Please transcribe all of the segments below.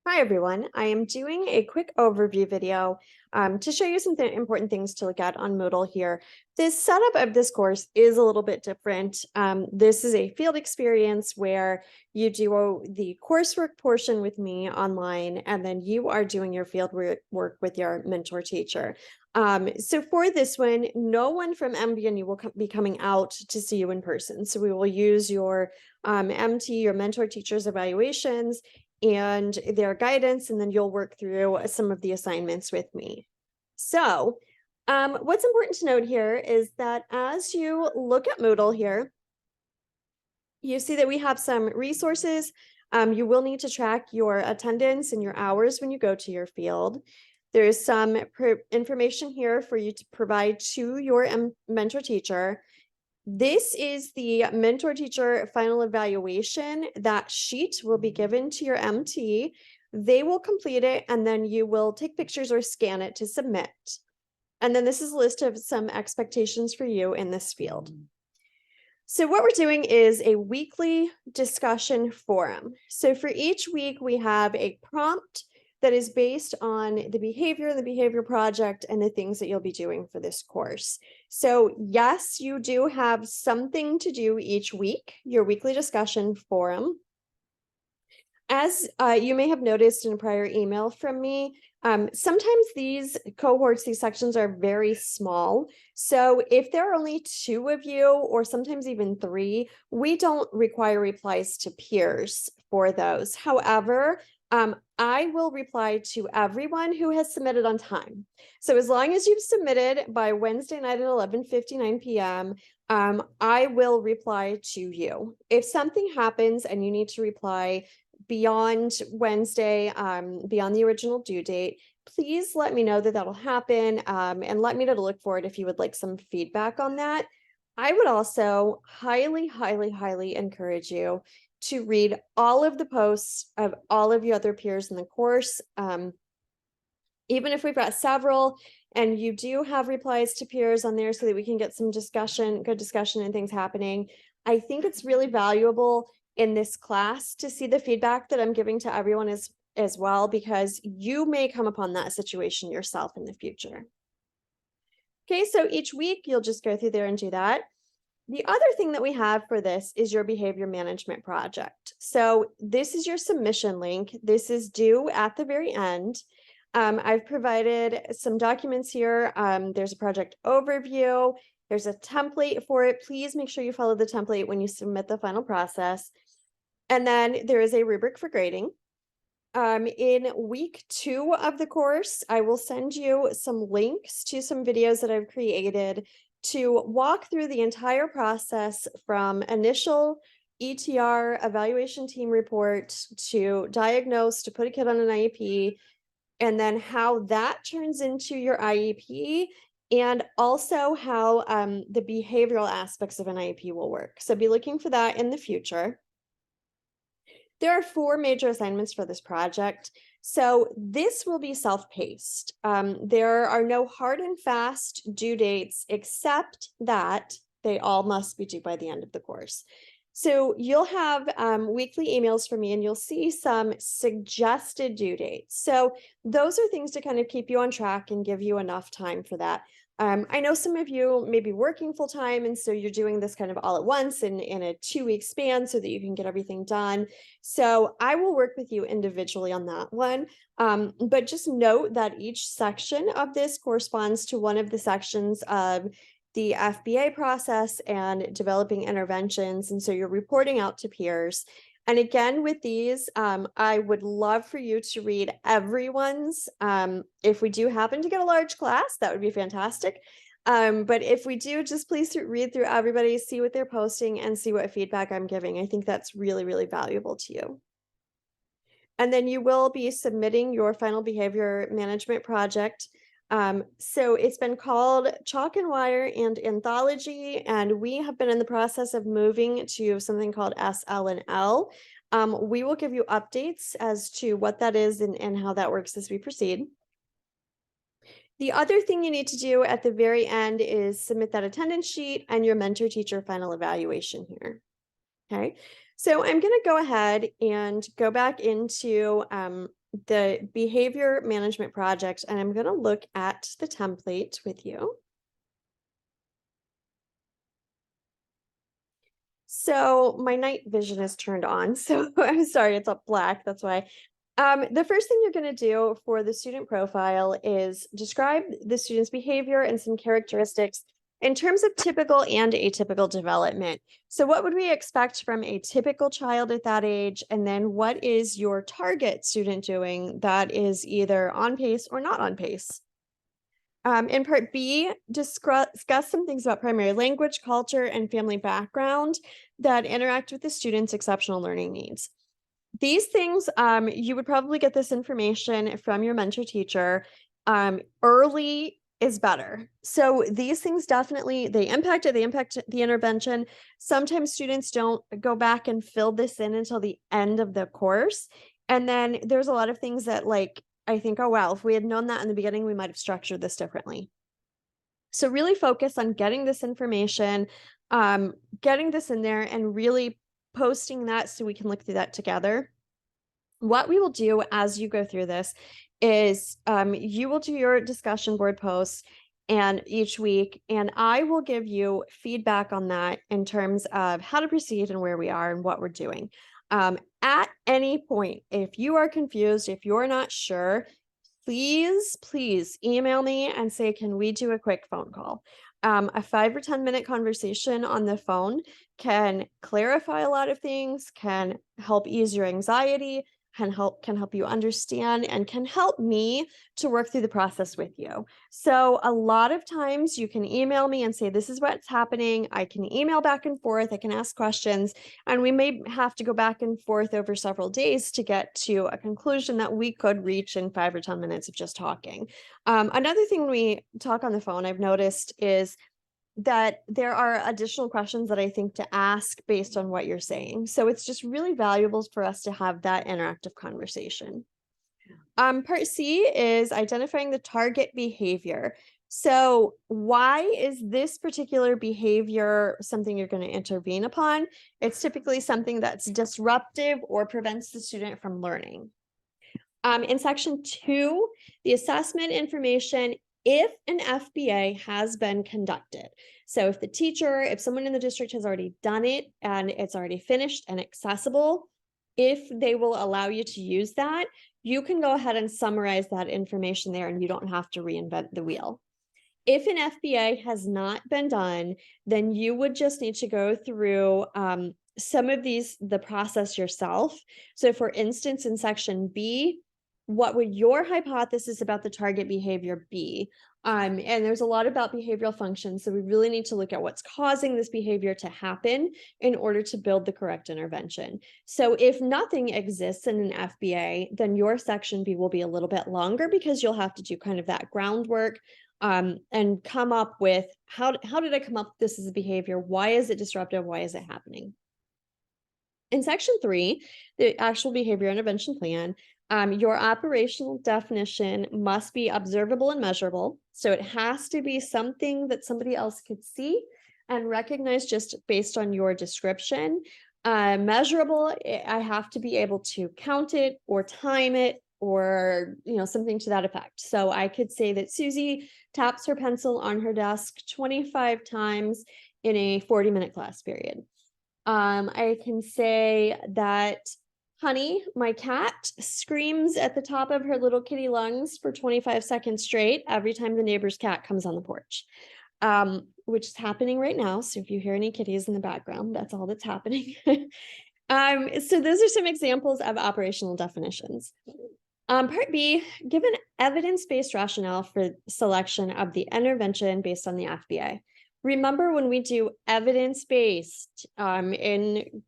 Hi everyone, I am doing a quick overview video to show you some important things to look at on Moodle here. This setup of this course is a little bit different. This is a field experience where you do the coursework portion with me online, and then you are doing your field work with your mentor teacher. So for this one, no one from MVNU will be coming out to see you in person. So we will use your MT, your mentor teacher's evaluations and their guidance, and then you'll work through some of the assignments with me. So what's important to note here is that as you look at Moodle here, you see that we have some resources. You will need to track your attendance and your hours when you go to your field. There's some information here for you to provide to your mentor teacher. This is the mentor teacher final evaluation. That sheet will be given to your MT. They will complete it, and then you will take pictures or scan it to submit. And then this is a list of some expectations for you in this field. So what we're doing is a weekly discussion forum. So for each week, we have a prompt that is based on the behavior project, and the things that you'll be doing for this course. So yes, you do have something to do each week, your weekly discussion forum. As you may have noticed in a prior email from me, sometimes these cohorts, these sections are very small. So if there are only 2 of you, or sometimes even 3, we don't require replies to peers for those. However, I will reply to everyone who has submitted on time. So as long as you've submitted by Wednesday night at 11:59 p.m., I will reply to you. If something happens and you need to reply beyond Wednesday, beyond the original due date, please let me know that that'll happen, and let me know to look for it if you would like some feedback on that. I would also highly encourage you to read all of the posts of all of your other peers in the course. Even if we've got several and you do have replies to peers on there so that we can get some good discussion and things happening, I think it's really valuable in this class to see the feedback that I'm giving to everyone as well, because you may come upon that situation yourself in the future. Okay, so each week you'll just go through there and do that. The other thing that we have for this is your behavior management project. So this is your submission link. This is due at the very end. I've provided some documents here. There's a project overview. There's a template for it. Please make sure you follow the template when you submit the final process. And then there is a rubric for grading. In week 2 of the course, I will send you some links to some videos that I've created to walk through the entire process from initial ETR evaluation team report to diagnose, to put a kid on an IEP, and then how that turns into your IEP, and also how the behavioral aspects of an IEP will work. So be looking for that in the future. There are 4 major assignments for this project. So this will be self-paced. There are no hard and fast due dates, except that they all must be due by the end of the course. So you'll have weekly emails from me, and you'll see some suggested due dates. So those are things to kind of keep you on track and give you enough time for that. I know some of you may be working full time, and so you're doing this kind of all at once in a 2-week span so that you can get everything done. So I will work with you individually on that one. But just note that each section of this corresponds to one of the sections of the FBA process and developing interventions. And so you're reporting out to peers. And again, with these, I would love for you to read everyone's. If we do happen to get a large class, that would be fantastic. But if we do, just please read through everybody, see what they're posting, and see what feedback I'm giving. I think that's really valuable to you. And then you will be submitting your final behavior management project. So it's been called Chalk and Wire and Anthology, and we have been in the process of moving to something called SL&L. We will give you updates as to what that is and how that works as we proceed. The other thing you need to do at the very end is submit that attendance sheet and your mentor teacher final evaluation here. Okay, so I'm going to go ahead and go back into the behavior management project, and I'm going to look at the template with you. So my night vision is turned on, so I'm sorry, it's up black, that's why. The first thing you're going to do for the student profile is describe the student's behavior and some characteristics in terms of typical and atypical development. So what would we expect from a typical child at that age? And then what is your target student doing that is either on pace or not on pace? In part B, discuss some things about primary language, culture, and family background that interact with the student's exceptional learning needs. These things, you would probably get this information from your mentor teacher. Early is better. So these things definitely, they impact the intervention. Sometimes students don't go back and fill this in until the end of the course. And then there's a lot of things that like, I think, oh, wow, if we had known that in the beginning, we might have structured this differently. So really focus on getting this information, getting this in there and really posting that so we can look through that together. What we will do as you go through this is you will do your discussion board posts and each week, and I will give you feedback on that in terms of how to proceed and where we are and what we're doing. At any point, if you are confused, if you're not sure, please email me and say, can we do a quick phone call? A 5 or 10 minute conversation on the phone can clarify a lot of things, can help ease your anxiety, can help you understand, and can help me to work through the process with you. So a lot of times you can email me and say, this is what's happening. I can email back and forth, I can ask questions, and we may have to go back and forth over several days to get to a conclusion that we could reach in 5 or 10 minutes of just talking. Another thing when we talk on the phone, I've noticed is that there are additional questions that I think to ask based on what you're saying. So it's just really valuable for us to have that interactive conversation. Part C is identifying the target behavior. So why is this particular behavior something you're going to intervene upon? It's typically something that's disruptive or prevents the student from learning. In section 2, the assessment information if an FBA has been conducted. So if someone in the district has already done it and it's already finished and accessible, if they will allow you to use that, you can go ahead and summarize that information there and you don't have to reinvent the wheel. If an FBA has not been done, then you would just need to go through some of the process yourself. So for instance, in section B, what would your hypothesis about the target behavior be? And there's a lot about behavioral functions, so we really need to look at what's causing this behavior to happen in order to build the correct intervention. So if nothing exists in an FBA, then your section B will be a little bit longer because you'll have to do kind of that groundwork and come up with how did I come up with this as a behavior? Why is it disruptive? Why is it happening? In section 3, the actual behavior intervention plan, your operational definition must be observable and measurable. So it has to be something that somebody else could see and recognize just based on your description. Measurable, I have to be able to count it or time it or something to that effect. So I could say that Susie taps her pencil on her desk 25 times in a 40-minute class period. I can say that Honey, my cat, screams at the top of her little kitty lungs for 25 seconds straight every time the neighbor's cat comes on the porch, which is happening right now. So if you hear any kitties in the background, that's all that's happening. So those are some examples of operational definitions. Part B, give an evidence-based rationale for selection of the intervention based on the FBA. Remember, when we do evidence-based in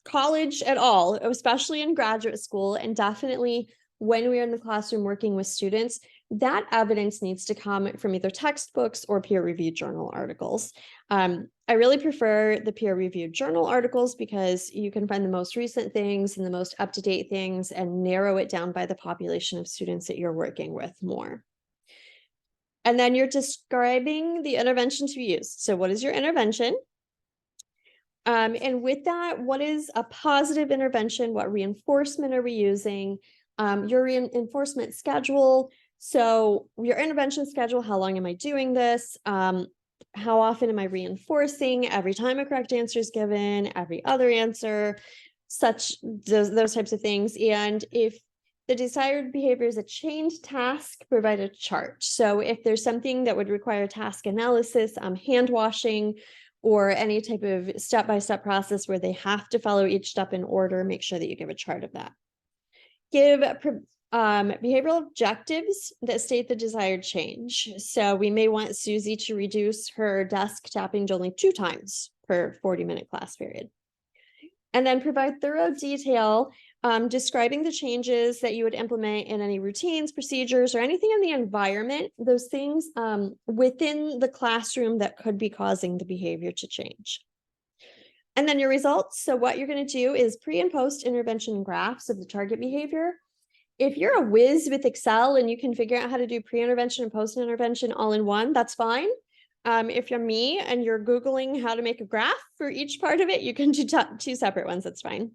college at all, especially in graduate school, and definitely when we're in the classroom working with students, that evidence needs to come from either textbooks or peer-reviewed journal articles. I really prefer the peer-reviewed journal articles because you can find the most recent things and the most up-to-date things and narrow it down by the population of students that you're working with more. And then you're describing the intervention to be used. So what is your intervention? And with that, what is a positive intervention? What reinforcement are we using? your reinforcement schedule. So your intervention schedule, how long am I doing this? How often am I reinforcing? Every time a correct answer is given, every other answer, those types of things. And if the desired behavior is a chained task, provide a chart. So if there's something that would require task analysis, hand washing, or any type of step-by-step process where they have to follow each step in order, make sure that you give a chart of that. Give behavioral objectives that state the desired change. So we may want Susie to reduce her desk tapping to only 2 times per 40-minute class period. And then provide thorough detail describing the changes that you would implement in any routines, procedures, or anything in the environment, those things within the classroom that could be causing the behavior to change. And then your results. So what you're going to do is pre and post intervention graphs of the target behavior. If you're a whiz with Excel and you can figure out how to do pre-intervention and post-intervention all in one, that's fine. If you're me and you're Googling how to make a graph for each part of it, you can do 2 separate ones, that's fine.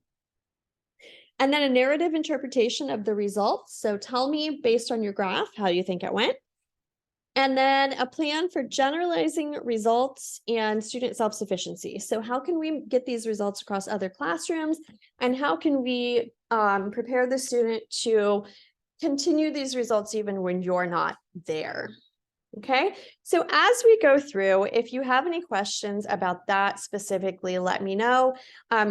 And then a narrative interpretation of the results. So tell me, based on your graph, how you think it went. And then a plan for generalizing results and student self-sufficiency. So how can we get these results across other classrooms? And how can we prepare the student to continue these results even when you're not there? Okay, so as we go through, if you have any questions about that specifically, let me know.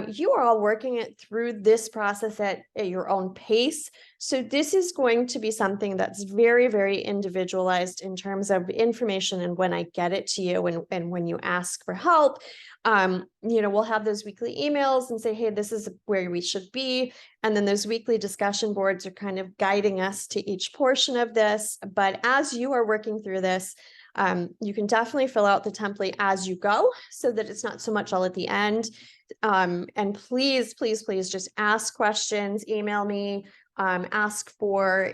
You are all working it through this process at your own pace. So this is going to be something that's very, very individualized in terms of information and when I get it to you and when you ask for help. We'll have those weekly emails and say, hey, this is where we should be. And then those weekly discussion boards are kind of guiding us to each portion of this. But as you are working through this, you can definitely fill out the template as you go so that it's not so much all at the end. And please, please, please just ask questions, email me, ask for,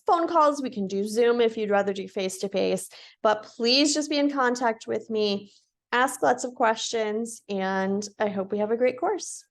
phone calls. We can do Zoom if you'd rather do face-to-face, but please just be in contact with me. Ask lots of questions, and I hope we have a great course.